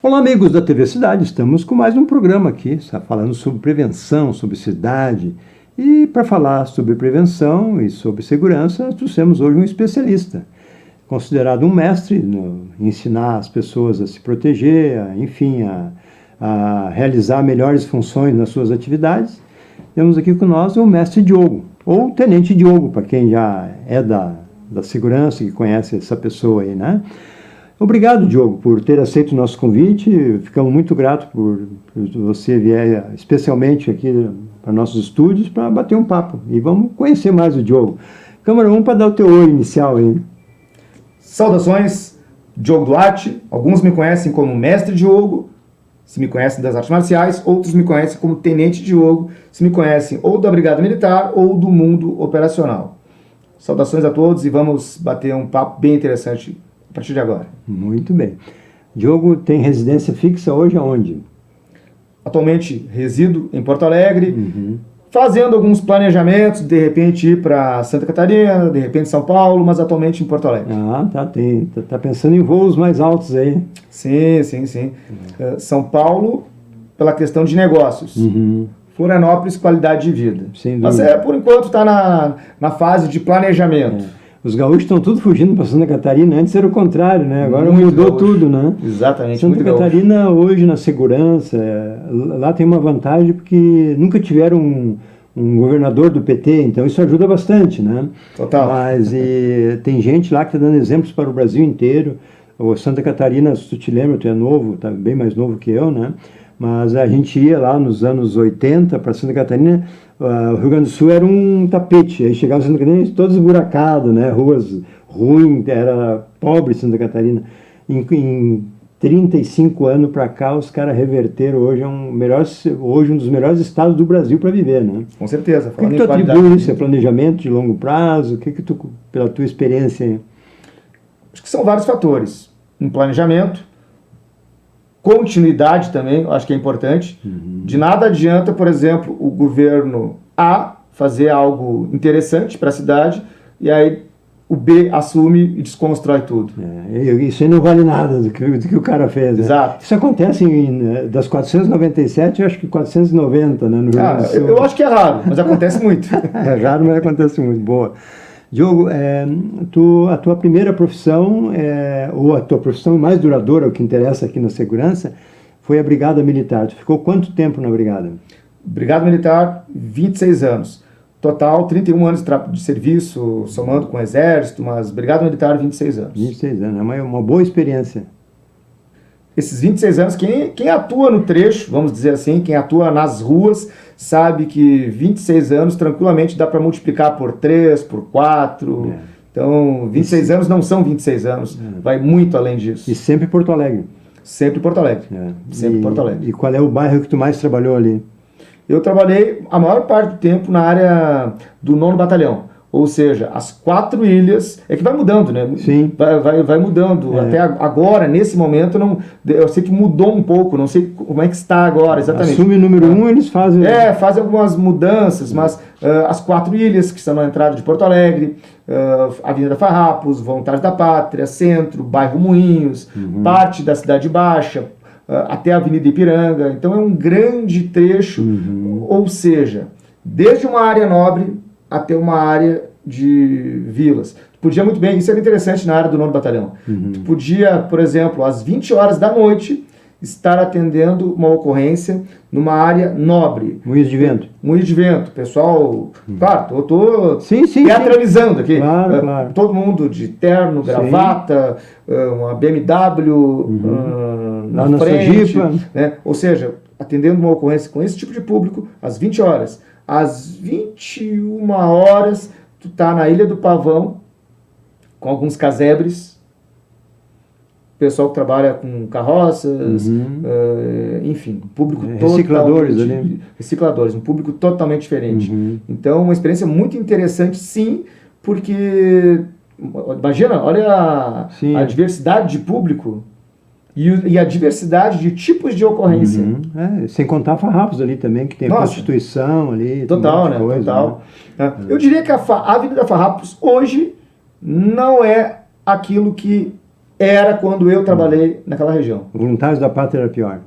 Olá, amigos da TV Cidade, estamos com mais um programa aqui, falando sobre prevenção, sobre cidade. E para falar sobre prevenção e sobre segurança, trouxemos hoje um especialista, considerado um mestre em ensinar as pessoas a se proteger, a realizar melhores funções nas suas atividades. Temos aqui com nós o mestre Diogo, ou Tenente Diogo, para quem já é da segurança, que conhece essa pessoa aí, né? Obrigado, Diogo, por ter aceito o nosso convite. Ficamos muito gratos por você vir especialmente aqui para nossos estúdios para bater um papo. E vamos conhecer mais o Diogo. Câmara 1 para dar o teu oi inicial aí. Saudações, Diogo Duarte. Alguns me conhecem como Mestre Diogo, se me conhecem das artes marciais. Outros me conhecem como Tenente Diogo, se me conhecem ou da Brigada Militar ou do mundo operacional. Saudações a todos e vamos bater um papo bem interessante a partir de agora. Muito bem. Diogo tem residência fixa hoje aonde? Atualmente resido em Porto Alegre, fazendo alguns planejamentos, de repente ir para Santa Catarina, de repente São Paulo, mas atualmente em Porto Alegre. Ah, tá pensando em voos mais altos aí. Sim. São Paulo, pela questão de negócios. Florianópolis, qualidade de vida. Mas por enquanto está na fase de planejamento. Os gaúchos estão tudo fugindo para Santa Catarina. Antes era o contrário, né? Agora mudou tudo, né? Exatamente. Santa Catarina hoje na segurança, lá tem uma vantagem porque nunca tiveram um governador do PT, então isso ajuda bastante, né? Total. Mas tem gente lá que está dando exemplos para o Brasil inteiro. O Santa Catarina, se tu te lembra, tu é novo, tá bem mais novo que eu, né? Mas a gente ia lá nos anos 80 para Santa Catarina, o Rio Grande do Sul era um tapete, aí chegava Santa Catarina todo esburacado, né? Ruas ruins, era pobre Santa Catarina. Em 35 anos para cá, os caras reverteram, hoje um dos melhores estados do Brasil para viver, né? Com certeza. O que tu atribui isso? É planejamento de longo prazo? O que tu, pela tua experiência? Acho que são vários fatores. Um planejamento, continuidade também, eu acho que é importante. De nada adianta, por exemplo, o governo A fazer algo interessante para a cidade e aí o B assume e desconstrói tudo. Isso aí não vale nada do que o cara fez. Né? Exato. Isso acontece das 497, eu acho que 490, né, no Rio Grande do Sul. Eu acho que é raro, mas acontece muito. É raro, mas acontece muito. Boa. Diogo, a tua primeira profissão, ou a tua profissão mais duradoura, o que interessa aqui na segurança, foi a Brigada Militar. Tu ficou quanto tempo na Brigada? Brigada Militar, 26 anos. Total, 31 anos de serviço, somando com o Exército, mas Brigada Militar, 26 anos. 26 anos, é uma boa experiência. Esses 26 anos, quem atua no trecho, vamos dizer assim, quem atua nas ruas, sabe que 26 anos tranquilamente dá para multiplicar por 3, por 4. Então, 26 anos não são 26 anos, vai muito além disso. E sempre Porto Alegre? Sempre Porto Alegre. Sempre Porto Alegre. E qual é o bairro que tu mais trabalhou ali? Eu trabalhei a maior parte do tempo na área do 9º Batalhão. Ou seja, as 4 ilhas, é que vai mudando, né? Sim. Vai mudando. Até agora, nesse momento, eu sei que mudou um pouco, não sei como é que está agora, exatamente. Assume o número 1, eles fazem... Fazem algumas mudanças, mas as 4 ilhas, que estão na entrada de Porto Alegre, Avenida Farrapos, Vontade da Pátria, Centro, Bairro Moinhos, parte da Cidade Baixa, até a Avenida Ipiranga. Então é um grande trecho, ou seja, desde uma área nobre até uma área de vilas. Tu podia muito bem, isso era interessante na área do 9º Batalhão. Tu podia, por exemplo, às 20 horas da noite, estar atendendo uma ocorrência numa área nobre. Moinhos de Vento. Moinhos de Vento. Pessoal, claro, tô sim, teatralizando aqui. Claro. Todo mundo de terno, gravata, uma BMW lá na frente. Sojipa. Né? Ou seja, atendendo uma ocorrência com esse tipo de público, às 20 horas. Às 21 horas, tu tá na Ilha do Pavão, com alguns casebres, pessoal que trabalha com carroças, enfim, público recicladores ali. Recicladores, um público totalmente diferente. Então, uma experiência muito interessante, sim, porque, imagina, olha a diversidade de público e a diversidade de tipos de ocorrência. Sem contar Farrapos ali também, que tem a prostituição ali. Total, né? Total. Né? Eu diria que a Avenida Farrapos hoje não é aquilo que era quando eu trabalhei naquela região. Voluntários da Pátria era pior.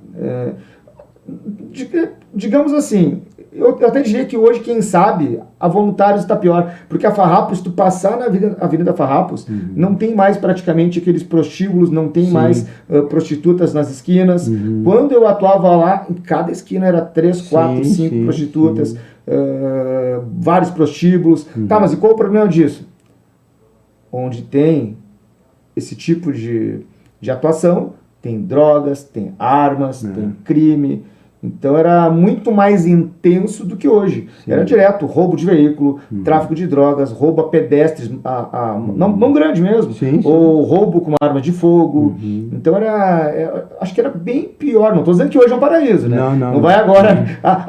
Digamos assim, eu até diria que hoje, quem sabe, a Voluntários está pior, porque a Farrapos, tu passar na Avenida Farrapos, não tem mais praticamente aqueles prostíbulos, não tem mais prostitutas nas esquinas. Quando eu atuava lá, em cada esquina era 3, 4, 5 prostitutas, vários prostíbulos. Tá, mas e qual o problema disso? Onde tem esse tipo de atuação, tem drogas, tem armas, tem crime. Então era muito mais intenso do que hoje. Era direto roubo de veículo, tráfico de drogas, roubo a pedestres, não grande mesmo, ou roubo com arma de fogo. Então acho que era bem pior. Não estou dizendo que hoje é um paraíso, né? Não vai agora,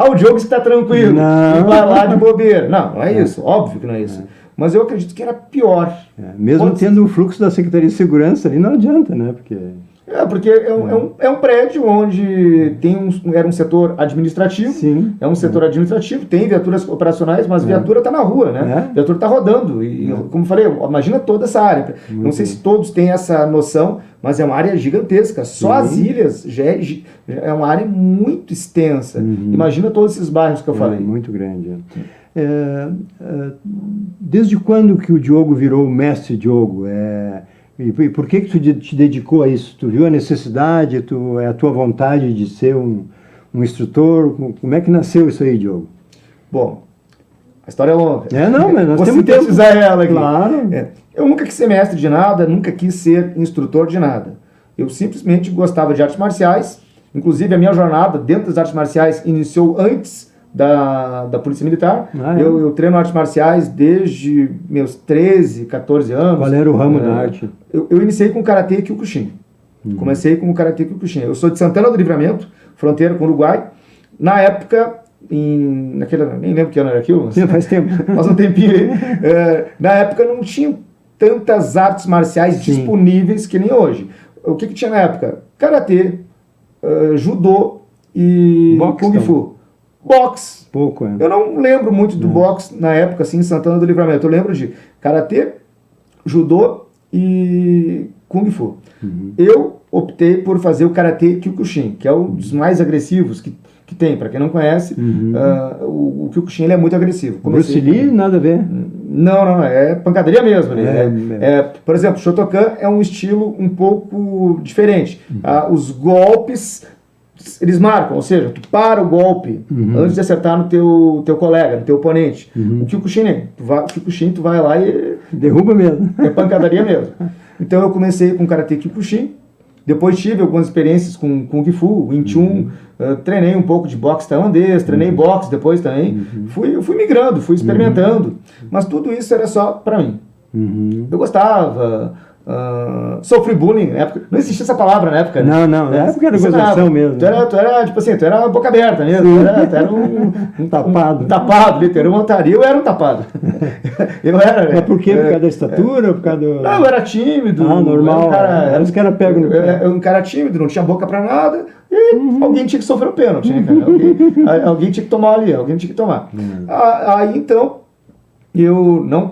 o Diogo está tranquilo, e vai lá de bobeira. Não é isso, óbvio que não é isso. Mas eu acredito que era pior. Mesmo tendo o fluxo da Secretaria de Segurança ali, não adianta, né? Porque é um prédio onde era um setor administrativo, é um setor administrativo, tem viaturas operacionais, mas viatura está na rua, né? Viatura está rodando. E, como eu falei, imagina toda essa área. Não sei se todos têm essa noção, mas é uma área gigantesca. Só as ilhas já é uma área muito extensa. Imagina todos esses bairros que eu falei. Muito grande. Desde quando que o Diogo virou o mestre Diogo? E por que tu te dedicou a isso? Tu viu a necessidade, a tua vontade de ser um instrutor? Como é que nasceu isso aí, Diogo? Bom, a história é longa. Mas nós temos tempo. Precisar ela aqui. Claro. Eu nunca quis ser mestre de nada, nunca quis ser instrutor de nada. Eu simplesmente gostava de artes marciais. Inclusive, a minha jornada dentro das artes marciais iniciou antes da Polícia Militar. Eu treino artes marciais desde meus 13, 14 anos. Qual era o ramo da arte? Eu iniciei com o Karatê Kyokushin. Comecei com o Karatê Kyokushin. Eu sou de Santana do Livramento, fronteira com o Uruguai. Na época, nem lembro que ano era aquilo. Sim, faz tempo. Faz um tempinho aí. Na época não tinha tantas artes marciais disponíveis que nem hoje. O que tinha na época? Karatê, judô e Kung Fu. Boxe. Pouco, Eu não lembro muito do boxe na época, assim, em Santana do Livramento. Eu lembro de karatê, judô e kung fu. Eu optei por fazer o karatê Kyokushin, que é um dos mais agressivos que tem. Para quem não conhece, o Kyokushin ele é muito agressivo. Bruce Lee, nada a ver? Não, é pancadaria mesmo. Por exemplo, Shotokan é um estilo um pouco diferente. Os golpes, eles marcam, ou seja, tu para o golpe antes de acertar no teu colega, no teu oponente. O Kyokushin, tu vai lá e derruba mesmo. É pancadaria mesmo. Então eu comecei com Karate Kyokushin, depois tive algumas experiências com Kung Fu, Wing Chun, treinei um pouco de boxe tailandês, treinei boxe depois também. Fui migrando, fui experimentando, mas tudo isso era só pra mim. Eu gostava. Sofri bullying na época. Não existia essa palavra na época. Não, na época era gozação mesmo. Tu era tipo assim, tu era boca aberta mesmo. Tu era um tapado. Um tapado, literalmente. Um otário. Eu era um tapado. Eu era. Mas por quê? Por causa da estatura? Por causa do... Não, eu era tímido. Normal. Era os caras pegam no pé. Um cara tímido, não tinha boca pra nada. E alguém tinha que sofrer o pênalti, né, cara? Alguém tinha que tomar ali, alguém tinha que tomar. Aí então. Eu não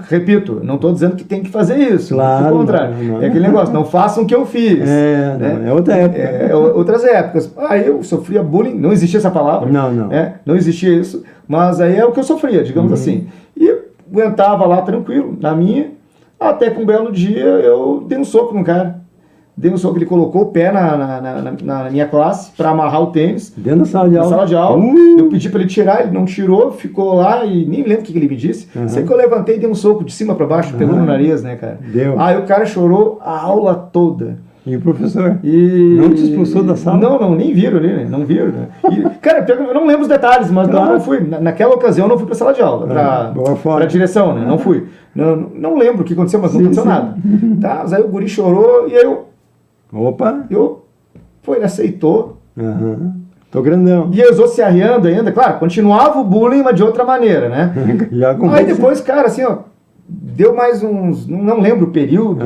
estou dizendo que tem que fazer isso. Claro, pelo contrário. É aquele negócio, não façam o que eu fiz. É outra época. Outras épocas. Aí eu sofria bullying, não existia essa palavra. Não. Não existia isso, mas aí é o que eu sofria, digamos assim. E aguentava lá tranquilo, na minha, até que um belo dia eu dei um soco no cara. Ele colocou o pé na minha classe para amarrar o tênis. Dentro da sala de aula. Eu pedi para ele tirar, ele não tirou, ficou lá e nem lembro o que ele me disse. Sei que eu levantei e dei um soco de cima para baixo, pegou no nariz, né, cara? Deu. Aí o cara chorou a aula toda. E o professor? Não te expulsou da sala? Não, nem viram ali, né? Não viram, né? Cara, eu não lembro os detalhes, mas não fui. Naquela ocasião eu não fui para a sala de aula, para a direção, né? Não fui. Não lembro o que aconteceu, mas não aconteceu nada. Tá, mas aí o guri chorou e aí ele aceitou. Tô grandão. E eu usou se arriando ainda. Claro, continuava o bullying, mas de outra maneira, né? Aí depois, cara, assim, ó, deu mais uns... Não lembro o período,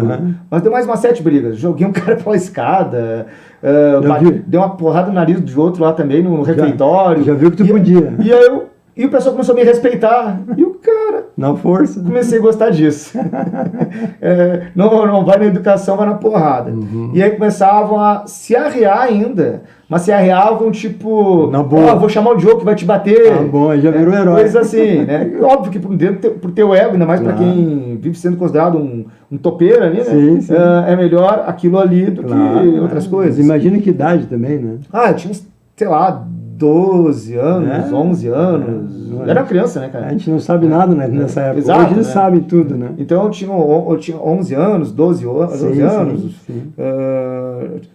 mas deu mais umas 7 brigas. Joguei um cara pela escada, deu uma porrada no nariz de outro lá também, no refeitório. Já viu que tu podia. E o pessoal começou a me respeitar. E o cara Na força. Comecei a gostar disso. Não vai na educação, vai na porrada. E aí começavam a se arrear ainda, mas se arreavam tipo, vou chamar o Diogo que vai te bater. Ah, bom, já virou herói. Coisas assim, né? Óbvio que pro teu ego, ainda mais para quem vive sendo considerado um topeiro ali, né? Sim. É melhor aquilo ali do que outras coisas. Imagina que idade também, né? Eu tinha, sei lá, 12 anos, 11 anos. Era criança, né, cara? A gente não sabe nada, né, nessa época. Exato, hoje eles sabem tudo, né? Então eu tinha 11 anos, 12 anos,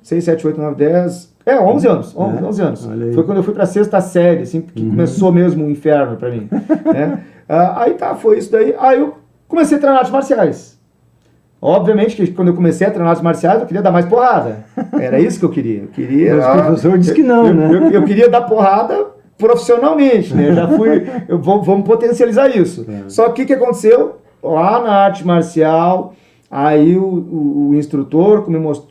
6, 7, 8, 9, 10... 11 anos, 11 anos. Foi quando eu fui pra sexta série, assim, que começou mesmo o inferno pra mim. Né? Foi isso daí. Aí eu comecei a treinar artes marciais. Obviamente que quando eu comecei a treinar artes marciais, eu queria dar mais porrada. Era isso que eu queria. Mas o professor disse que não, né? Eu queria dar porrada profissionalmente, né? Vamos potencializar isso. Só que o que aconteceu? Lá na arte marcial, aí o instrutor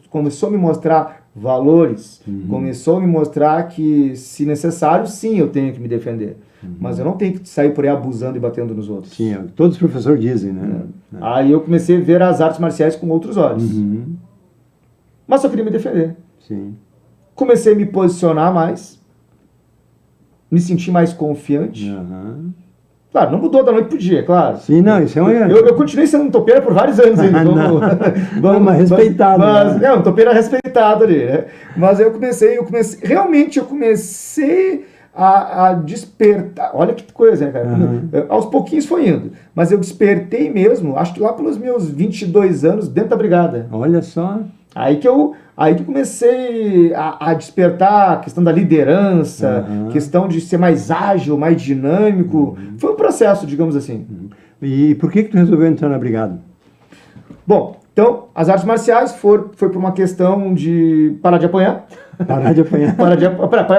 começou a me mostrar valores, começou a me mostrar que, se necessário, sim, eu tenho que me defender. Mas eu não tenho que sair por aí abusando e batendo nos outros. Sim, todos os professores dizem, né? Aí eu comecei a ver as artes marciais com outros olhos. Mas só queria me defender. Sim. Comecei a me posicionar mais, me sentir mais confiante. Claro, não mudou da noite pro dia, claro. Sim, não, isso é uma... Eu continuei sendo um topeira por vários anos ainda. Mas respeitado. Um topeira respeitado ali, né? Mas eu comecei a despertar. Olha que coisa, né, cara? Aos pouquinhos foi indo. Mas eu despertei mesmo, acho que lá pelos meus 22 anos, dentro da brigada. Olha só. Aí que eu comecei a despertar a questão da liderança, questão de ser mais ágil, mais dinâmico. Foi um processo, digamos assim. E por que tu resolveu entrar na brigada? Bom, então, as artes marciais foi por uma questão de parar de apanhar. Parar de apanhar.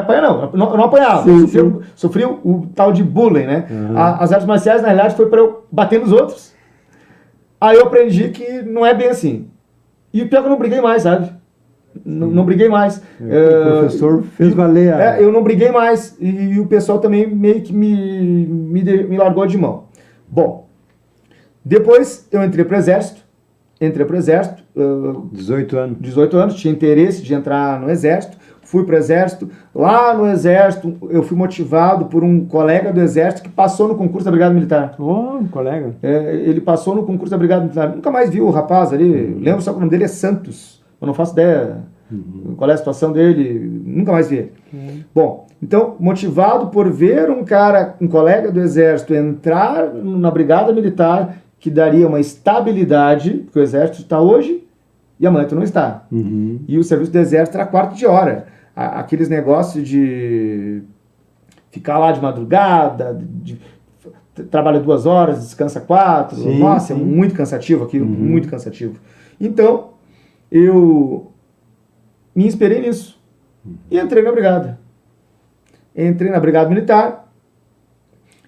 Apanhar não apanhava. Sofri o tal de bullying, né? As artes marciais, na realidade, foi para eu bater nos outros. Aí eu aprendi que não é bem assim. E o pior é que eu não briguei mais, sabe? Não briguei mais. O professor fez valer. Eu não briguei mais. E o pessoal também meio que me largou de mão. Bom, depois eu entrei para o Exército. 18 anos. 18 anos, tinha interesse de entrar no Exército. Fui para o Exército. Lá no Exército, eu fui motivado por um colega do Exército que passou no concurso da Brigada Militar. Um colega. Ele passou no concurso da Brigada Militar. Nunca mais vi o rapaz ali. Lembro só que o nome dele é Santos. Eu não faço ideia qual é a situação dele. Nunca mais vi ele. Bom, então, motivado por ver um colega do Exército entrar na Brigada Militar, que daria uma estabilidade, porque o Exército está hoje e amanhã tu não está. E o serviço do Exército era quarto de hora. Aqueles negócios de ficar lá de madrugada, trabalha 2 horas, descansa 4. Nossa, é muito cansativo aquilo, muito cansativo. Então, eu me inspirei nisso e entrei na brigada. Entrei na Brigada Militar.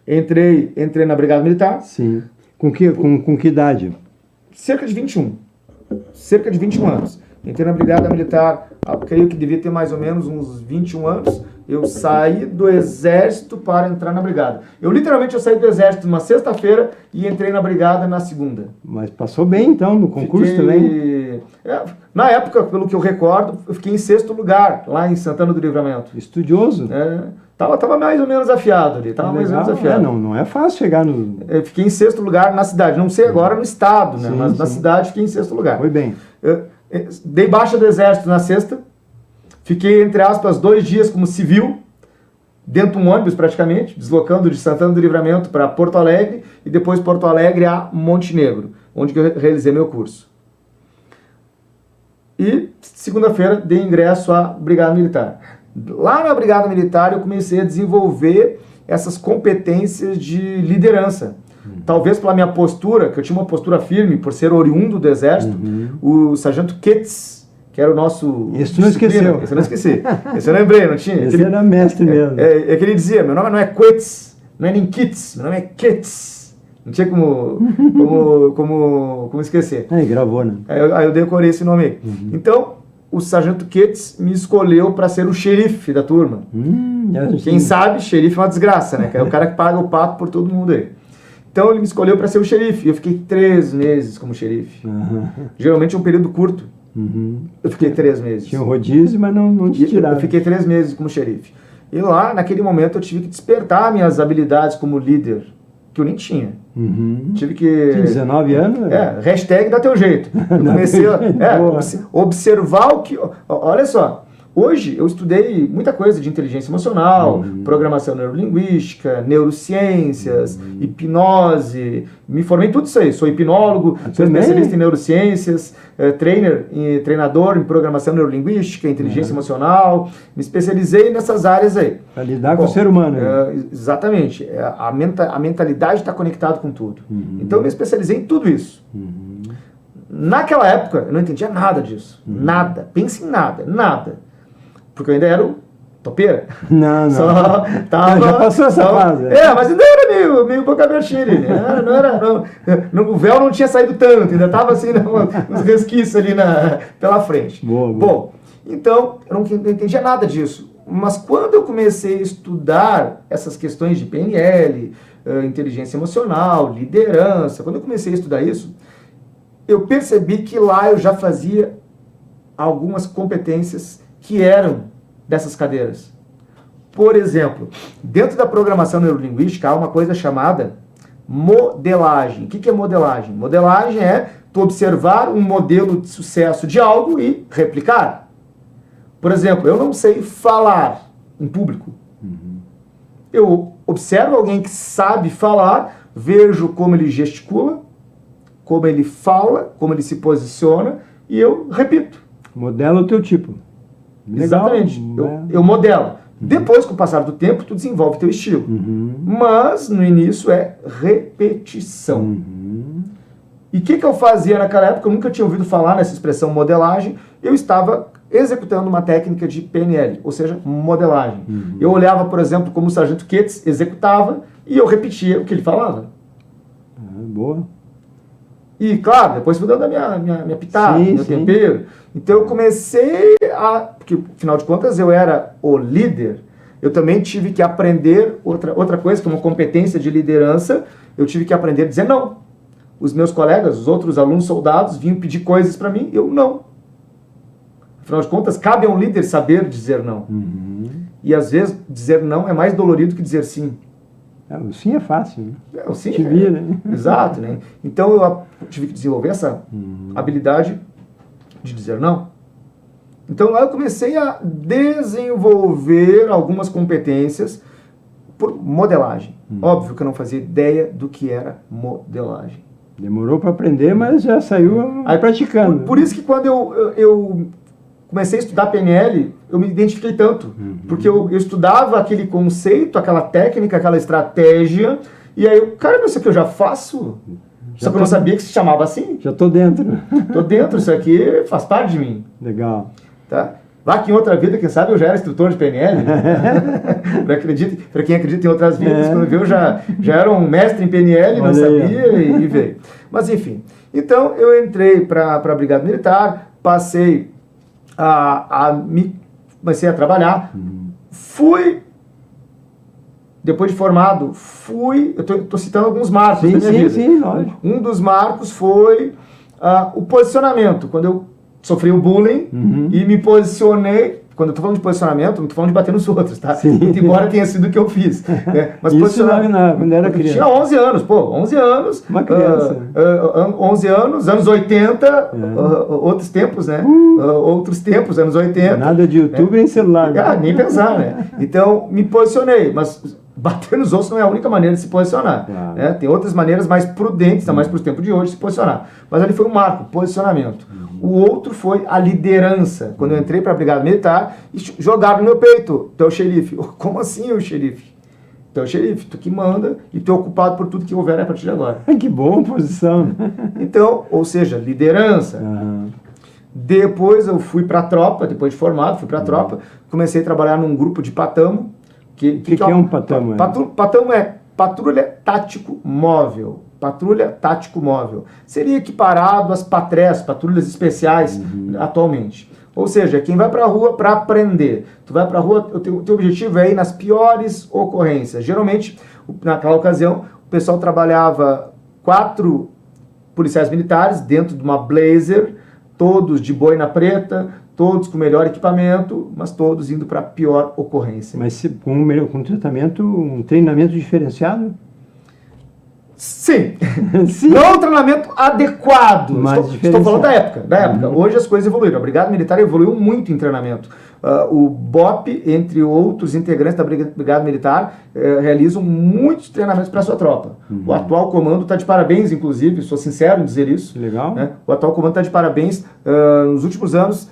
Entrei na Brigada Militar. Sim. Com que idade? Cerca de 21 anos. Entrei na Brigada Militar, creio que devia ter mais ou menos uns 21 anos. Eu saí do Exército para entrar na Brigada. Eu saí do Exército numa sexta-feira e entrei na Brigada na segunda. Mas passou bem, então, no concurso também? Na época, pelo que eu recordo, eu fiquei em 6º lugar, lá em Santana do Livramento. Estudioso. Tava mais ou menos afiado ali. Não é fácil chegar no... Eu fiquei em 6º lugar na cidade. Não sei agora no estado, né? Mas na cidade fiquei em 6º lugar. Foi bem. Dei baixa do Exército na sexta. Fiquei, entre aspas, 2 dias como civil, dentro de um ônibus praticamente, deslocando de Santana do Livramento para Porto Alegre e depois Porto Alegre a Montenegro, onde eu realizei meu curso. E segunda-feira dei ingresso à Brigada Militar. Lá na Brigada Militar eu comecei a desenvolver essas competências de liderança. Talvez pela minha postura, que eu tinha uma postura firme, por ser oriundo do Exército, o sargento Ketz, que era o nosso... Esse tu não esqueceu. Esse eu não esqueci. Esse eu lembrei, não tinha? Esse era mestre mesmo. É que ele dizia, meu nome não é Quetz, não é nem Kitz, meu nome é Ketz. Não tinha como esquecer. Aí gravou, né? Aí eu decorei esse nome aí. Então, o sargento Ketz me escolheu para ser o xerife da turma. Quem sabe, xerife é uma desgraça, né? É o cara que paga o pato por todo mundo aí. Então ele me escolheu para ser o xerife. Eu fiquei 3 meses como xerife. Geralmente é um período curto. Eu fiquei 3 meses. Tinha um rodízio, mas não te tiraram. Eu fiquei 3 meses como xerife. E lá, naquele momento, eu tive que despertar minhas habilidades como líder, que eu nem tinha. Tive que... Tinha 19 anos? Hashtag dá teu jeito. Eu comecei a observar o que... Olha só, hoje eu estudei muita coisa de inteligência emocional, programação neurolinguística, neurociências, hipnose, me formei em tudo isso aí. Sou hipnólogo, sou especialista em neurociências, treinador em programação neurolinguística, inteligência emocional, me especializei nessas áreas aí. Para lidar com o ser humano. Exatamente. A mentalidade está conectada com tudo. Então eu me especializei em tudo isso. Naquela época eu não entendia nada disso. Nada. Pense em nada. Porque eu ainda era o topeira. Não. Já passou essa fase. Mas ainda era meio boca abertinha ali. O véu não tinha saído tanto, ainda estava assim, uns resquícios ali pela frente. Boa. Bom, então eu não entendia nada disso. Mas quando eu comecei a estudar essas questões de PNL, inteligência emocional, liderança, quando eu comecei a estudar isso, eu percebi que lá eu já fazia algumas competências que eram dessas cadeiras. Por exemplo, dentro da programação neurolinguística há uma coisa chamada modelagem. O que é modelagem? Modelagem é tu observar um modelo de sucesso de algo e replicar. Por exemplo, eu não sei falar em público. Eu observo alguém que sabe falar, vejo como ele gesticula, como ele fala, como ele se posiciona e eu repito. Modela o teu tipo. Legal. Exatamente. Eu modelo. Depois, com o passar do tempo, tu desenvolve teu estilo. Mas, no início, é repetição. E o que eu fazia naquela época? Eu nunca tinha ouvido falar nessa expressão modelagem. Eu estava executando uma técnica de PNL, ou seja, modelagem. Eu olhava, por exemplo, como o Sargento Ketz executava e eu repetia o que ele falava. Boa. E, claro, depois fui dando a minha pitada, meu tempero. Então eu comecei porque, afinal de contas, eu era o líder. Eu também tive que aprender outra coisa, que é uma competência de liderança. Eu tive que aprender a dizer não. Os meus colegas, os outros alunos soldados, vinham pedir coisas para mim, eu não. Afinal de contas, cabe a um líder saber dizer não. E, às vezes, dizer não é mais dolorido que dizer sim. O sim é fácil, né? O sim vira, né? Exato, né? Então eu tive que desenvolver essa habilidade de dizer não. Então lá eu comecei a desenvolver algumas competências por modelagem. Óbvio que eu não fazia ideia do que era modelagem. Demorou para aprender, mas já saiu praticando. Por isso que quando eu comecei a estudar PNL, eu me identifiquei tanto. Porque eu estudava aquele conceito, aquela técnica, aquela estratégia, e aí cara, isso aqui eu já faço. Só que eu não sabia que se chamava assim. Já tô dentro. Tô dentro, isso aqui faz parte de mim. Legal. Tá? Lá que em outra vida, quem sabe eu já era instrutor de PNL. Para quem acredita em outras vidas, quando viu, já era um mestre em PNL, não sabia e veio. Mas enfim, então eu entrei para a Brigada Militar, passei comecei a trabalhar, depois de formado, eu estou citando alguns marcos da minha vida. Sim, lógico. Um dos marcos foi o posicionamento, quando eu sofri o bullying e me posicionei. Quando eu estou falando de posicionamento, não estou falando de bater nos outros, tá? Muito embora tenha sido o que eu fiz. Né? Mas isso quando era criança. Tinha 11 anos, 11 anos. Uma criança. 11 anos, anos 80, outros tempos, né? Outros tempos, anos 80. Nada de YouTube nem celular. Né? Nem pensar, né? Então, me posicionei, mas bater nos outros não é a única maneira de se posicionar. Claro. Né? Tem outras maneiras mais prudentes, mais para os tempos de hoje, de se posicionar. Mas ali foi um marco, posicionamento. O outro foi a liderança. Quando eu entrei para a Brigada Militar, jogaram no meu peito, tu é o xerife. Como assim o xerife? Tu é o xerife, tu que manda e tu é ocupado por tudo que houver a partir de agora. Que boa posição. Então, ou seja, liderança. Depois eu fui para a tropa, depois de formado, fui para a tropa, comecei a trabalhar num grupo de patamo. Que é um patamo? Patamo é patrulha tático móvel. Patrulha tático móvel. Seria equiparado às patrés, patrulhas especiais, atualmente. Ou seja, quem vai para a rua para aprender. Tu vai para a rua, o teu objetivo é ir nas piores ocorrências. Geralmente, naquela ocasião, o pessoal trabalhava 4 policiais militares dentro de uma Blazer, todos de boina preta, todos com melhor equipamento, mas todos indo para a pior ocorrência. Mas com um treinamento diferenciado? Sim. Sim. Não um treinamento adequado. Mas Estou falando da época. Hoje as coisas evoluíram. A Brigada Militar evoluiu muito em treinamento. O BOP, entre outros integrantes da Brigada Militar, realizam muitos treinamentos para a sua tropa. O atual comando está de parabéns, inclusive, sou sincero em dizer isso. Legal. Né? O atual comando está de parabéns. Nos últimos anos,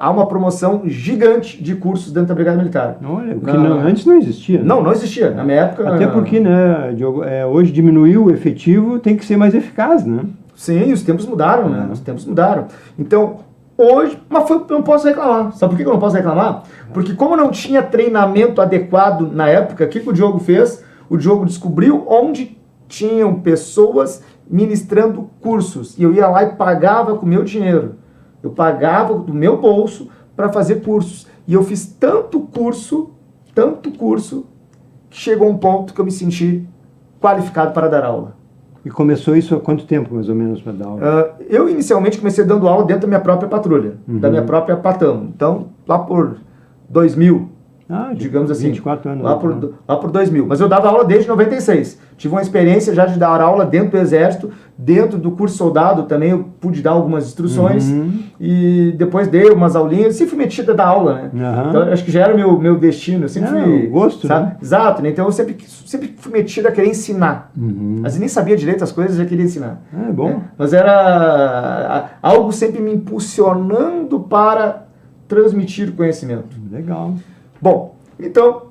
há uma promoção gigante de cursos dentro da Brigada Militar. Olha, o que antes não existia. Né? Não existia. Na minha época... Até porque, né, Diogo, hoje diminuiu o efetivo, tem que ser mais eficaz, né? Sim, os tempos mudaram, né? Os tempos mudaram. Então, hoje... Mas eu não posso reclamar. Sabe por que eu não posso reclamar? Porque como não tinha treinamento adequado na época, o que o Diogo fez? O Diogo descobriu onde tinham pessoas ministrando cursos. E eu ia lá e pagava com o meu dinheiro. Eu pagava do meu bolso para fazer cursos. E eu fiz tanto curso, que chegou um ponto que eu me senti qualificado para dar aula. E começou isso há quanto tempo, mais ou menos, para dar aula? Eu inicialmente comecei dando aula dentro da minha própria patrulha, da minha própria Patamo. Então, lá por 2000, digamos assim. 24 anos. Lá por 2000. Mas eu dava aula desde 96. Tive uma experiência já de dar aula dentro do Exército, dentro do curso soldado também eu pude dar algumas instruções. E depois dei umas aulinhas. Sempre fui metido a dar aula, né? Então, acho que já era o meu destino. Eu sempre fui... gosto, sabe? Né? Exato, né? Então eu sempre fui metido a querer ensinar. Às vezes nem sabia direito as coisas, já queria ensinar. É bom. Né? Mas era algo sempre me impulsionando para transmitir conhecimento. Legal. Bom, então,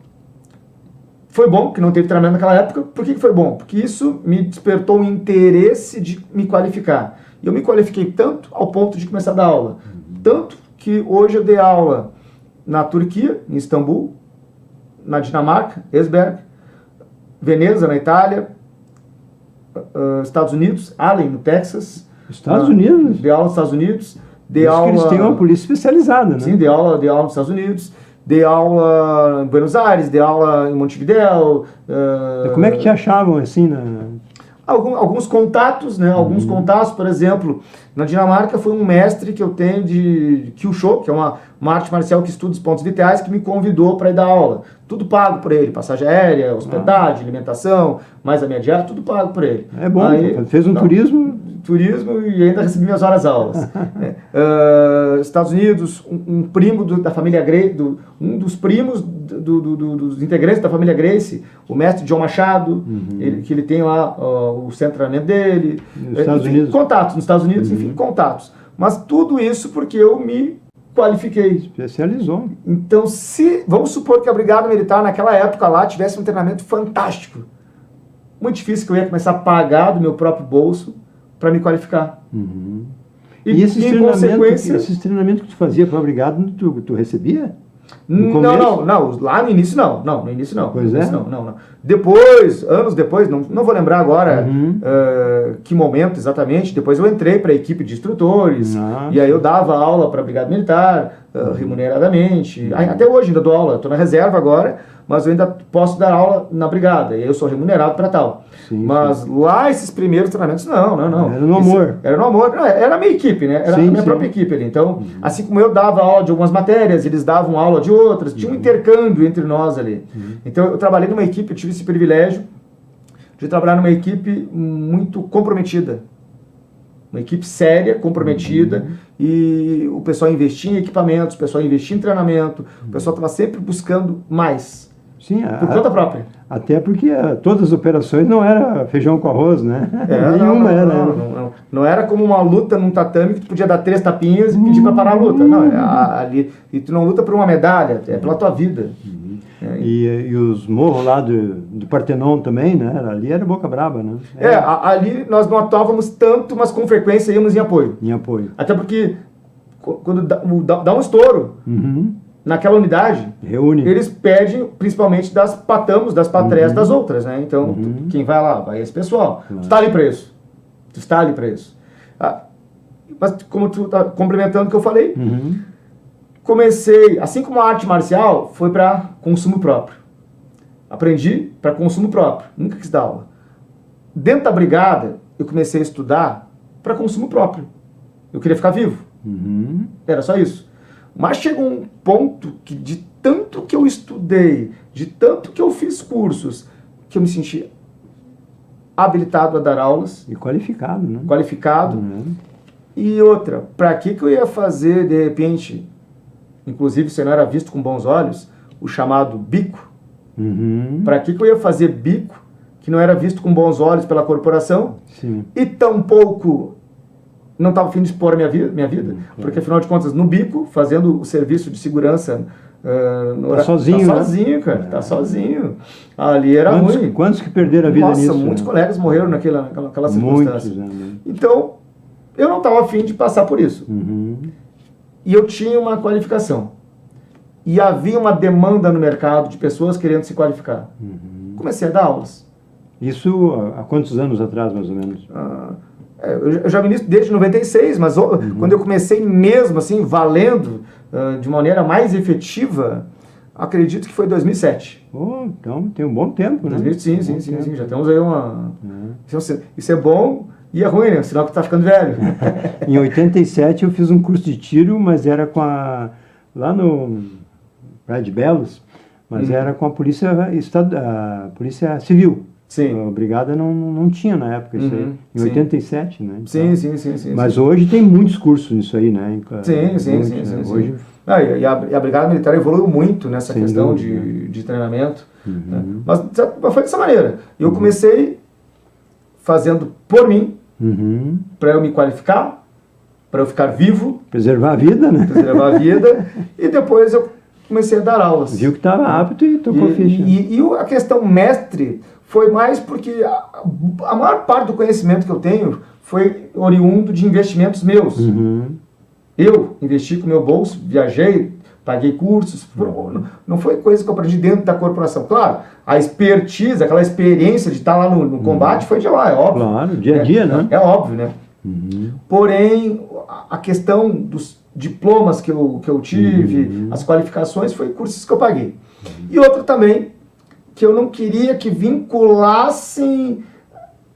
foi bom que não teve treinamento naquela época. Por que foi bom? Porque isso me despertou o interesse de me qualificar. E eu me qualifiquei tanto ao ponto de começar a dar aula. Tanto que hoje eu dei aula na Turquia, em Istambul, na Dinamarca, Esbjerg, Veneza, na Itália, Estados Unidos, Allen, no Texas. Estados Unidos? Dei aula nos Estados Unidos. Dei aula... eles têm uma polícia especializada, né? Sim, dei aula nos Estados Unidos. Dei aula em Buenos Aires, dei aula em Montevidéu. Como é que te achavam, assim, Alguns contatos, né? Alguns contatos, por exemplo, na Dinamarca foi um mestre que eu tenho de Kyushu, que é uma arte marcial que estuda os pontos vitais, que me convidou para ir dar aula. Tudo pago por ele, passagem aérea, hospedagem, alimentação, mais a minha diária, tudo pago por ele. É bom, fez um turismo e ainda recebi minhas horas aulas. Estados Unidos, um primo da família Grace, um dos primos dos integrantes da família Grace, o mestre John Machado, que ele tem lá o centro de treinamento dele. Nos Estados Unidos. Contatos nos Estados Unidos, enfim, contatos. Mas tudo isso porque eu me qualifiquei. Especializou. Então, vamos supor que a Brigada Militar naquela época lá tivesse um treinamento fantástico. Muito difícil que eu ia começar a pagar do meu próprio bolso para me qualificar. E esses treinamentos que tu fazia para a Brigada, tu recebia? Não. Lá no início não. No início não. Pois é? Não. Depois, anos depois, não vou lembrar agora que momento exatamente, depois eu entrei para a equipe de instrutores, e aí eu dava aula para a Brigada Militar, remuneradamente. Até hoje ainda dou aula, estou na reserva agora, mas eu ainda posso dar aula na Brigada, e aí eu sou remunerado para tal. Mas lá esses primeiros treinamentos, não. Era no amor. Era no amor, era a minha equipe, né? Era a minha própria equipe ali. Então, assim como eu dava aula de algumas matérias, eles davam aula de outras, tinha um intercâmbio entre nós ali. Então, eu trabalhei numa equipe, eu tive esse privilégio de trabalhar numa equipe muito comprometida. Uma equipe séria, comprometida, e o pessoal investia em equipamentos, o pessoal investia em treinamento, o pessoal estava sempre buscando mais. Sim, por conta própria. Até porque todas as operações não era feijão com arroz, né? Nenhuma era. Não era como uma luta num tatame que tu podia dar 3 tapinhas e pedir para parar a luta. Não, ali, e tu não luta por uma medalha, é pela tua vida. E os morros lá do Partenon também, né? Ali era boca braba, né? Ali nós não atuávamos tanto, mas com frequência íamos em apoio. Em apoio. Até porque quando dá um estouro naquela unidade, reúne. Eles pedem principalmente das patamos, das patrés das outras, né? Então, quem vai lá? Vai esse pessoal. Tu está ali para isso. Tu está ali para isso. Mas como tu está complementando o que eu falei, comecei, assim como a arte marcial, foi para consumo próprio. Aprendi para consumo próprio, nunca quis dar aula. Dentro da brigada, eu comecei a estudar para consumo próprio. Eu queria ficar vivo. Era só isso. Mas chegou um ponto que, de tanto que eu estudei, de tanto que eu fiz cursos, que eu me senti habilitado a dar aulas. E qualificado, né? Qualificado. E outra, para que eu ia fazer, de repente, inclusive você não era visto com bons olhos, o chamado bico? Para que eu ia fazer bico, que não era visto com bons olhos pela corporação, Sim. e tampouco não estava a fim de expor a minha vida, porque afinal de contas, no bico, fazendo o serviço de segurança, Tá sozinho, tá sozinho, cara, tá sozinho. Ali era ruim. Quantos que perderam a vida nisso? Nossa, muitos colegas morreram naquela circunstância. Muitos, Então, eu não estava a fim de passar por isso. E eu tinha uma qualificação. E havia uma demanda no mercado de pessoas querendo se qualificar. Comecei a dar aulas. Isso há quantos anos atrás, mais ou menos? Eu já ministro desde 96, mas quando eu comecei mesmo, assim, valendo, de maneira mais efetiva, acredito que foi 2007. Então tem um bom tempo, né? Sim, já temos aí uma... Isso é bom e é ruim, né? Sinal que está ficando velho. Em 87 eu fiz um curso de tiro, mas era lá no Praia de Belos, mas era com a polícia civil. Sim. A brigada não tinha na época isso aí. Em 87, né? Então, Sim. Mas hoje tem muitos cursos nisso aí, né? Sim. Hoje... E a Brigada Militar evoluiu muito nessa questão dúvida, de treinamento. Né? Mas foi dessa maneira. Eu comecei fazendo por mim, para eu me qualificar, para eu ficar vivo. Preservar a vida, né? Preservar a vida. E depois eu comecei a dar aulas. Viu que estava apto e tocou ficha. E a questão mestre foi mais porque a maior parte do conhecimento que eu tenho foi oriundo de investimentos meus. Eu investi com o meu bolso, viajei, paguei cursos. Não foi coisa que eu aprendi dentro da corporação. Claro, a expertise, aquela experiência de estar lá no combate foi de lá, é óbvio. Claro, dia a dia, né? É óbvio, né? Porém, a questão dos diplomas que eu tive, as qualificações, foi cursos que eu paguei. E outra também, que eu não queria que vinculassem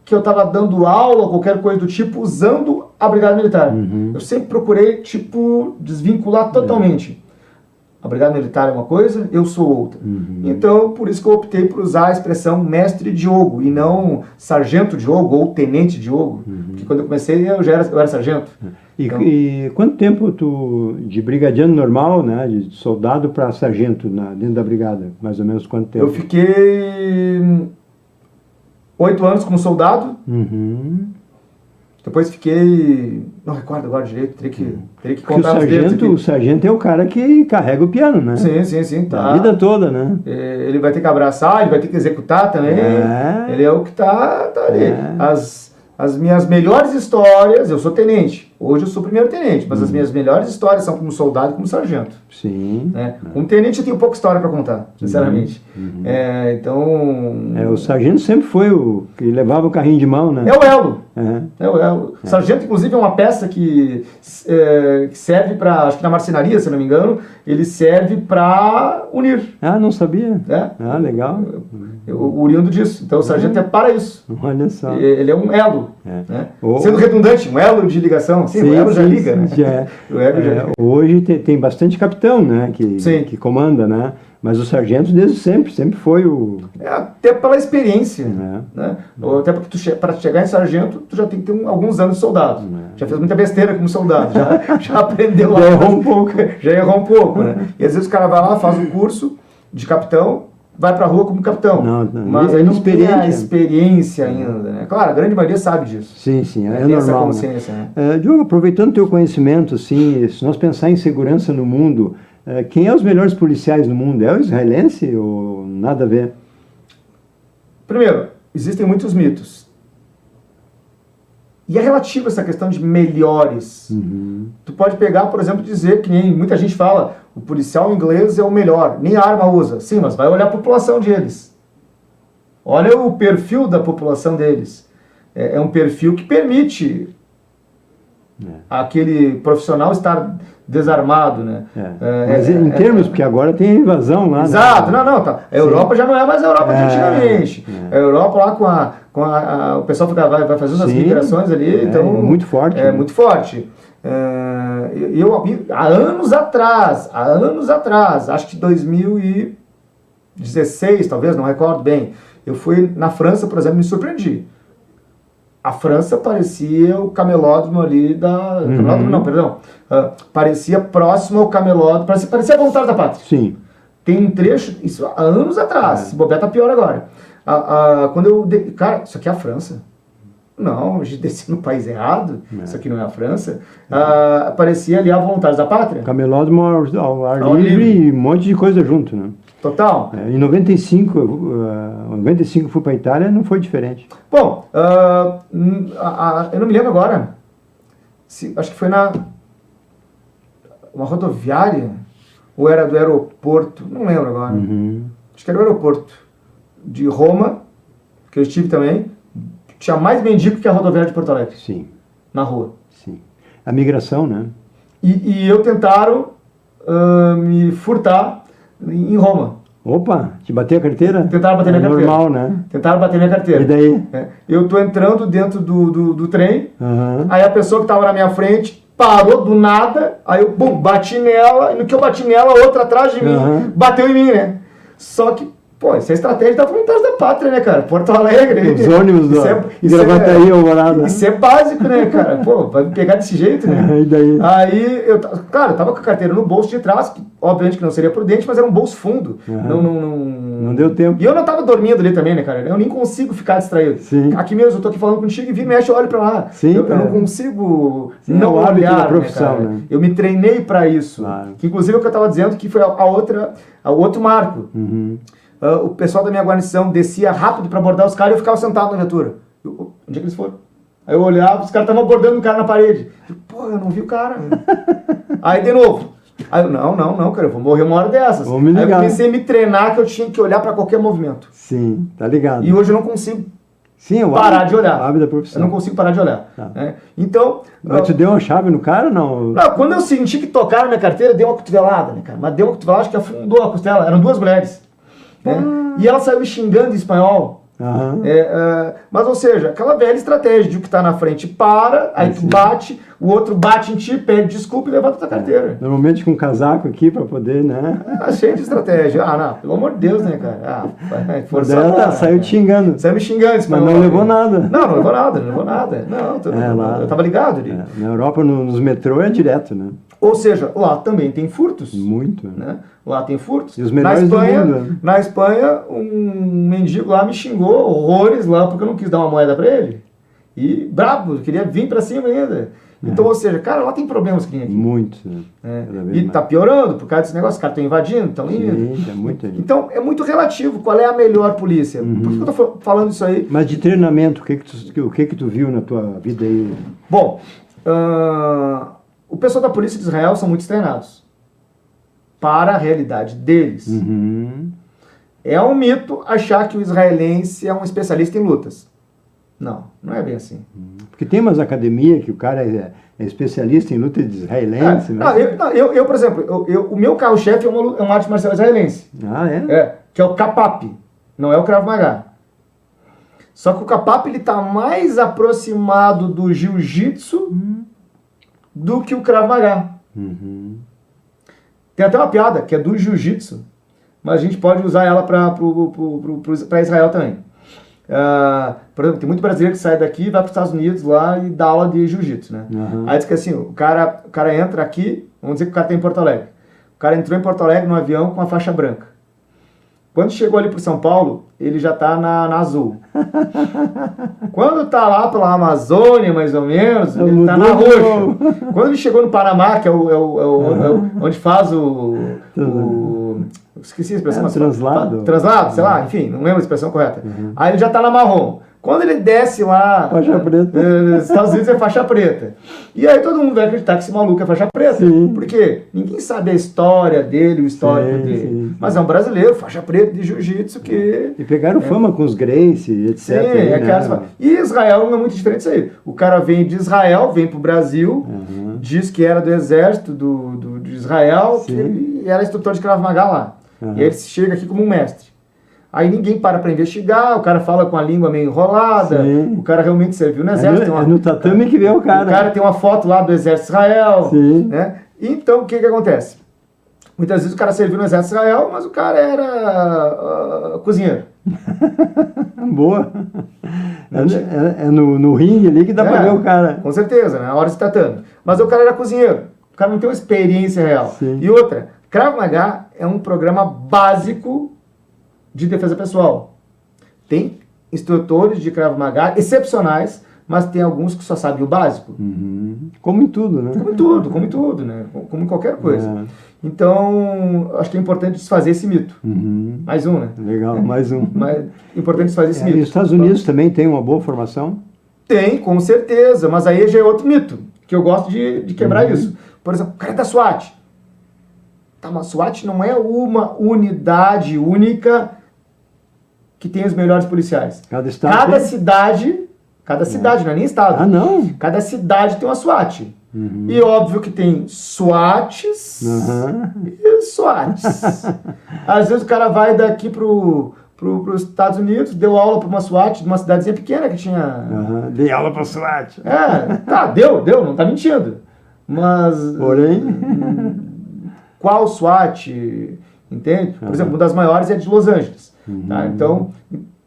que eu estava dando aula ou qualquer coisa do tipo usando a Brigada Militar. Eu sempre procurei, desvincular totalmente. A Brigada Militar é uma coisa, eu sou outra. Então, por isso que eu optei por usar a expressão mestre Diogo e não sargento Diogo ou tenente Diogo. Porque quando eu comecei, eu era sargento. E quanto tempo de brigadiano normal, né, de soldado para sargento dentro da brigada? Mais ou menos quanto tempo? Eu fiquei 8 anos como soldado. Depois fiquei... Não recordo agora direito, teria que contar os dedos aqui. O sargento é o cara que carrega o piano, né? Sim, tá. A vida toda, né? Ele vai ter que abraçar, ele vai ter que executar também. Ele é o que tá ali. As minhas melhores histórias, eu sou tenente. Hoje eu sou primeiro-tenente, mas as minhas melhores histórias são como soldado e como sargento. Sim. Como tenente eu tenho pouca história para contar, sinceramente. O sargento sempre foi o que levava o carrinho de mão, né? É o elo. É o elo. Sargento, inclusive, é uma peça que serve para, acho que na marcenaria, se não me engano, ele serve para unir. Não sabia. Legal. O oriundo disso. Então o sargento é para isso. Olha só. Ele é um elo. Né? Sendo redundante, um elo de ligação. Sim, o elo já liga, né? O elo já liga. Hoje tem bastante capitão, né? Que comanda, né? Mas o sargento desde sempre foi o... até pela experiência. Né? Até porque para chegar em sargento, tu já tem que ter alguns anos de soldado. Já fez muita besteira como soldado. Já aprendeu lá. Já errou um pouco. Já errou um pouco, né? E às vezes o cara vai lá, faz um curso de capitão, vai pra rua como capitão. Mas aí não tem a experiência ainda, né? Claro, a grande maioria sabe disso. Sim, é normal. Essa consciência, né? Diogo, aproveitando o teu conhecimento, assim, se nós pensar em segurança no mundo, quem é os melhores policiais no mundo? É o israelense ou nada a ver? Primeiro, existem muitos mitos. E é relativo essa questão de melhores. Tu pode pegar, por exemplo, dizer que nem muita gente fala, o policial inglês é o melhor, nem arma usa. Sim, mas vai olhar a população deles. Olha o perfil da população deles. É um perfil que permite aquele profissional estar desarmado, né? Mas em termos, porque agora tem a invasão lá. Exato, né? não. A Europa já não é mais a Europa de antigamente. A Europa lá o pessoal vai fazendo as migrações ali, então... muito forte. Muito forte. Há anos atrás, acho que 2016, talvez, não recordo bem, eu fui na França, por exemplo, me surpreendi. A França parecia o camelódromo ali da... Camelódromo não, perdão. Parecia próximo ao camelódromo, parecia a Vontade da Pátria. Sim. Tem um trecho, isso há anos atrás, se bobear tá pior agora. Quando eu... Cara, isso aqui é a França. Não, a gente desceu no país errado, isso aqui não é a França. Parecia ali a Vontade da Pátria. Camelódromo ao ar livre e um monte de coisa junto, né? Total. Em 95 eu fui para a Itália, não foi diferente. Bom, eu não me lembro agora, acho que foi uma rodoviária, ou era do aeroporto, não lembro agora. Acho que era o aeroporto de Roma, que eu estive também, tinha mais mendigo que a rodoviária de Porto Alegre. Sim. Na rua. Sim. A migração, né? E eu tentaram me furtar em Roma. Opa, te bater a carteira? Tentaram bater minha carteira. Normal, né? Tentaram bater minha carteira. E daí? Eu tô entrando dentro do trem, aí a pessoa que estava na minha frente parou do nada, aí eu bati nela, e no que eu bati nela, a outra atrás de mim bateu em mim, né? Só que, pô, isso é estratégia da Vontade da Pátria, né, cara? Porto Alegre. Os ônibus da Gravataí, Alvorada. Isso é básico, né, cara? Pô, vai me pegar desse jeito, né? E daí? Aí, eu tava com a carteira no bolso de trás, que obviamente que não seria prudente, mas era um bolso fundo. Não deu tempo. E eu não tava dormindo ali também, né, cara? Eu nem consigo ficar distraído. Sim. Aqui mesmo, eu tô aqui falando contigo e vi, mexe, eu olho pra lá. Sim, eu não consigo não olhar, da profissão, né, cara? Né? Eu me treinei pra isso. Claro. Que inclusive é o que eu tava dizendo, que foi o outro marco. O pessoal da minha guarnição descia rápido pra abordar os caras e eu ficava sentado na viatura. Onde é que eles foram? Aí eu olhava, os caras estavam abordando o cara na parede. Pô, eu não vi o cara. Aí de novo. Aí eu, não, cara, eu vou morrer uma hora dessas. Vou me ligar. Aí eu comecei a me treinar que eu tinha que olhar pra qualquer movimento. Sim, tá ligado. E hoje eu não consigo parar de olhar. O hábito da profissão. Eu não consigo parar de olhar. Né? Então... Mas tu deu uma chave no cara ou não? Não, quando eu senti que tocaram minha carteira, deu uma cotovelada, né, cara? Mas deu uma cotovelada que afundou a costela. Eram duas mulheres. Né? E ela saiu me xingando em espanhol. Mas, ou seja, aquela velha estratégia de o que está na frente para, aí tu bate, o outro bate em ti, pede desculpa e levanta tua carteira. Normalmente com um casaco aqui para poder, né? Cheio de estratégia. Não, pelo amor de Deus, né, cara? Força ela saiu te xingando. Saiu me xingando em espanhol. Mas não levou nada. Não levou nada. Eu tava ligado ali. Na Europa, nos metrô é direto, né? Ou seja, lá também tem furtos. Muito. Né? Lá tem furtos. E os melhores do mundo. Na Espanha, um mendigo lá me xingou horrores lá porque eu não quis dar uma moeda pra ele. E brabo, queria vir pra cima ainda. Então, ou seja, cara, lá tem problemas que tem aqui. Muito. E tá piorando por causa desse negócio. Os caras estão invadindo, estão indo. Sim, é muito. Então, é muito relativo. Qual é a melhor polícia? Por que eu tô falando isso aí? Mas de treinamento, o que tu viu na tua vida aí? Bom, o pessoal da polícia de Israel são muito treinados para a realidade deles. É um mito achar que o israelense é um especialista em lutas. Não é bem assim. Porque tem umas academias que o cara é especialista em luta de israelense. Eu, por exemplo, o meu carro-chefe é uma arte marcial israelense. Que é o Kapap, não é o Krav Maga. Só que o Kapap ele tá mais aproximado do jiu-jitsu do que o Krav Maga. Tem até uma piada que é do jiu-jitsu, mas a gente pode usar ela para Israel também. Por exemplo, tem muito brasileiro que sai daqui, vai para os Estados Unidos lá e dá aula de jiu-jitsu, né? Aí diz que assim, o cara entra aqui, vamos dizer que o cara está em Porto Alegre. O cara entrou em Porto Alegre no avião com a faixa branca. Quando chegou ali para São Paulo, ele já está na azul. Quando está lá pela Amazônia, mais ou menos, ele está na roxa. Quando ele chegou no Panamá, que é onde faz esqueci a expressão. Translado. Translado, sei lá, enfim, não lembro a expressão correta. Aí ele já está na marrom. Quando ele desce lá... Faixa preta. Nos Estados Unidos é faixa preta. E aí todo mundo vai acreditar que esse maluco é faixa preta. Sim. Por quê? Ninguém sabe a história dele, o histórico dele. Sim. Mas é um brasileiro, faixa preta de jiu-jitsu que... E pegaram fama com os Gracie, etc. Sim, aí, né? E Israel não é muito diferente disso aí. O cara vem de Israel, vem pro Brasil, diz que era do exército de Israel, e era instrutor de Krav Maga lá. E aí ele chega aqui como um mestre. Aí ninguém para investigar, o cara fala com a língua meio enrolada, o cara realmente serviu no exército. É no tatame que vê o cara. O cara tem uma foto lá do exército de Israel. Né? Então, o que acontece? Muitas vezes o cara serviu no exército de Israel, mas o cara era cozinheiro. Boa. É no ringue ali que dá pra ver o cara. Com certeza, na hora de tatame. Mas o cara era cozinheiro. O cara não tem uma experiência real. Sim. E outra, Krav Maga é um programa básico de defesa pessoal. Tem instrutores de Krav Maga excepcionais, mas tem alguns que só sabem o básico. Como em tudo, né? Como em tudo, né? Como em qualquer coisa. Então, acho que é importante desfazer esse mito. Mais um, né? Legal, mais um. Mas é importante desfazer esse mito. E os Estados Unidos também tem uma boa formação? Tem, com certeza, mas aí já é outro mito, que eu gosto de quebrar isso. Por exemplo, o cara é da SWAT. Tá, mas SWAT não é uma unidade única que tem os melhores policiais. Cada estado Cada cidade, não é nem estado. Ah, não? Cada cidade tem uma SWAT. E óbvio que tem SWATs e SWATs. Às vezes o cara vai daqui pros Estados Unidos, deu aula para uma SWAT de uma cidadezinha pequena que tinha... Dei aula para SWAT. Deu, não tá mentindo. Mas... Porém... Qual SWAT, entende? Por exemplo, uma das maiores é de Los Angeles. Tá? Então,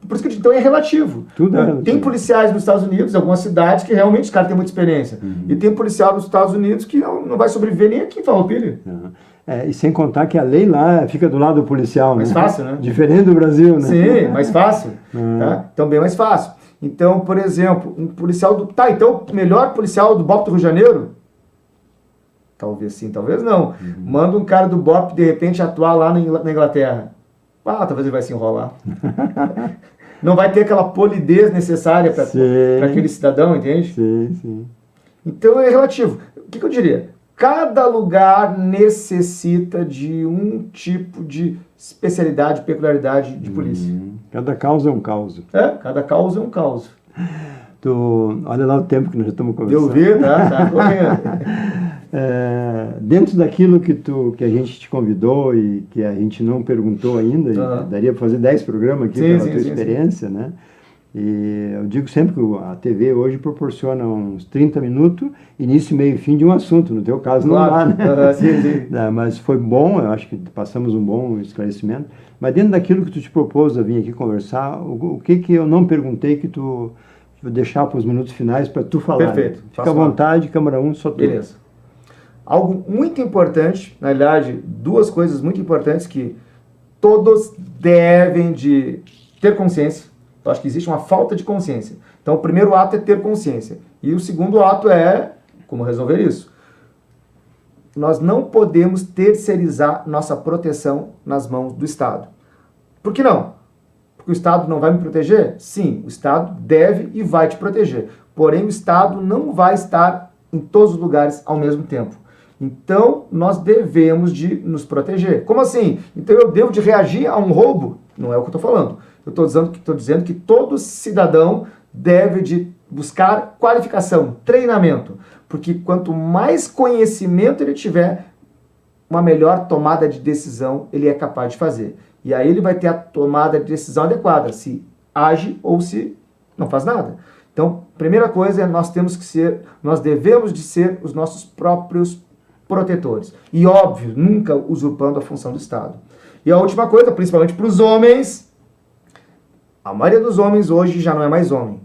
por isso que então é relativo. Tudo é relativo. Tem policiais nos Estados Unidos, algumas cidades, que realmente os caras têm muita experiência. E tem policial nos Estados Unidos que não vai sobreviver nem aqui em Farroupilha. E sem contar que a lei lá fica do lado do policial, mais fácil, né? Diferente do Brasil, né? Sim, mais fácil. Tá? Então, bem mais fácil. Então, por exemplo, um policial do... então o melhor policial do BOP do Rio de Janeiro... Talvez sim, talvez não. Manda um cara do BOP, de repente, atuar lá na Inglaterra. Talvez ele vai se enrolar. Não vai ter aquela polidez necessária para aquele cidadão, entende? Sim. Então é relativo. O que eu diria? Cada lugar necessita de um tipo de especialidade, peculiaridade de polícia. Cada causa é um caos. Cada causa é um caos. Olha lá o tempo que nós já estamos conversando. Deu ver, tá correndo. Dentro daquilo que a gente te convidou e que a gente não perguntou ainda, daria para fazer 10 programas aqui pela tua experiência, né? E eu digo sempre que a TV hoje proporciona uns 30 minutos, início, meio e fim de um assunto. No teu caso não dá, né? Mas foi bom, eu acho que passamos um bom esclarecimento. Mas dentro daquilo que tu te propôs a vir aqui conversar, o que eu não perguntei que tu vou deixar para os minutos finais para tu falar. Perfeito. Fica à vontade, câmara 1, só tu. Beleza. Algo muito importante, na verdade, duas coisas muito importantes que todos devem de ter consciência. Eu acho que existe uma falta de consciência. Então, o primeiro ato é ter consciência. E o segundo ato é como resolver isso. Nós não podemos terceirizar nossa proteção nas mãos do Estado. Por que não? Porque o Estado não vai me proteger? Sim, o Estado deve e vai te proteger. Porém, o Estado não vai estar em todos os lugares ao mesmo tempo. Então, nós devemos de nos proteger. Como assim? Então, eu devo de reagir a um roubo? Não é o que eu estou falando. Eu estou dizendo que todo cidadão deve de buscar qualificação, treinamento. Porque quanto mais conhecimento ele tiver, uma melhor tomada de decisão ele é capaz de fazer. E aí ele vai ter a tomada de decisão adequada, se age ou se não faz nada. Então, primeira coisa é nós devemos de ser os nossos próprios protetores. E óbvio, nunca usurpando a função do Estado. E a última coisa, principalmente para os homens, a maioria dos homens hoje já não é mais homem.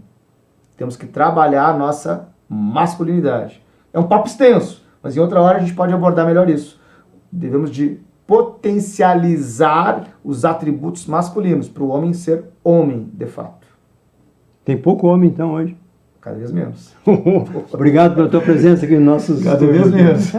Temos que trabalhar a nossa masculinidade. É um papo extenso, mas em outra hora a gente pode abordar melhor isso. Devemos de potencializar os atributos masculinos para o homem ser homem, de fato. Tem pouco homem, então, hoje? Cada vez menos. Obrigado pela tua presença aqui nos nossos... Cada vez menos.